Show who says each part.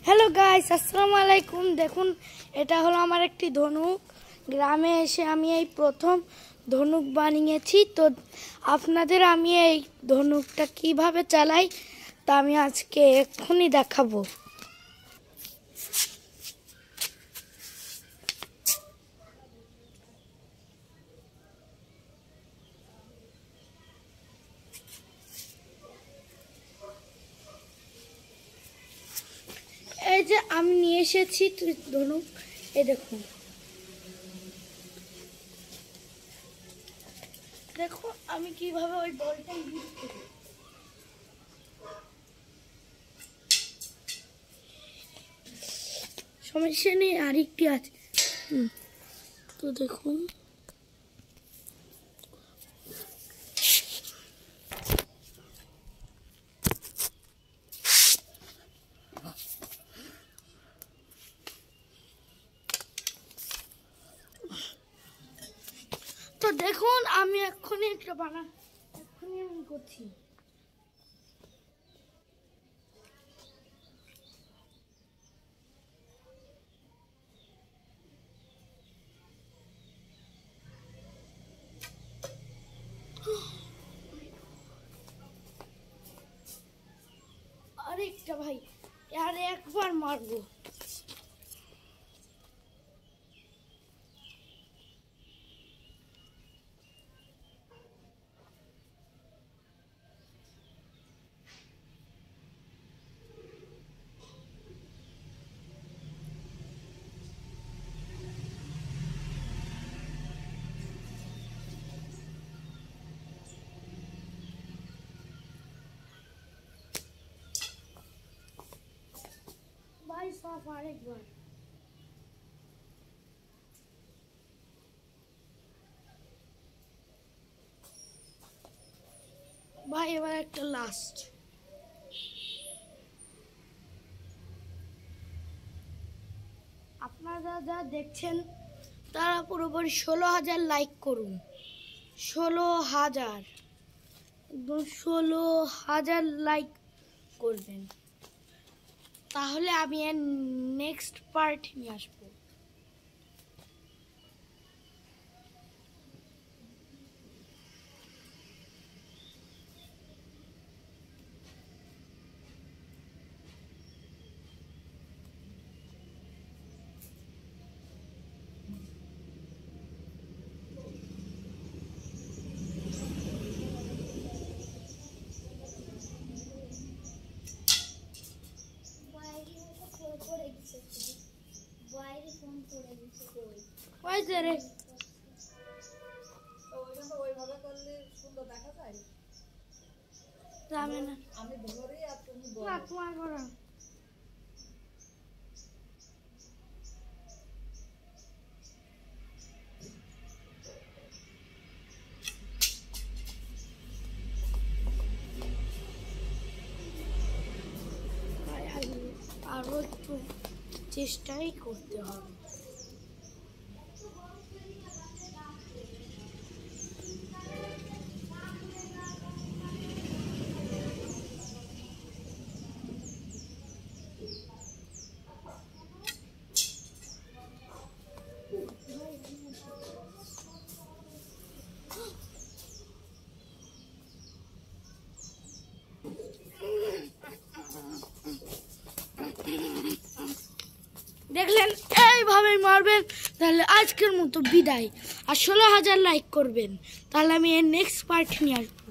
Speaker 1: Hello guys, আসসালামু আলাইকুম। দেখুন, এটা হলো আমার একটি ধনুক। গ্রামে এসে আমি এই প্রথম ধনুক বানিয়েছি। তো আপনাদের আমি এই ধনুকটা কিভাবে চালাই তা আমি আজকে এক্ষুনি দেখাবো। এই যে আমি নিয়ে এসেছি ধনুক, এই দেখুন। দেখো আমি কিভাবে ওই বলটা ইউজ করি। সমস্যা নেই, আরেকটি আছে। তো দেখুন, তো দেখুন আমি এক্ষুনি একটা এক্ষুনি আমি করছি। আরেকটা ভাই, আর একবার মারবো। ভাই সাফ আরেকবার। ভাই এবার একটা লাস্ট। আপনারা যা দেখছেন তারা পুরোপুরি 16,000 লাইক করুন। 16,000, একদম 16,000 লাইক করবেন, তাহলে আমি এর নেক্সট পার্ট নিয়ে আসবো।
Speaker 2: ওইভাবে করলে সুন্দর দেখা যায়। আমি ধরি আর তুমি বলো।
Speaker 1: আরো একটু চেষ্টাই করতে হবে। দেখলেন, এইভাবে মারবেন, তাহলে আজকের মতো বিদায়। আর 16,000 লাইক করবেন, তাহলে আমি এর নেক্সট পার্ট নিয়ে আসবো।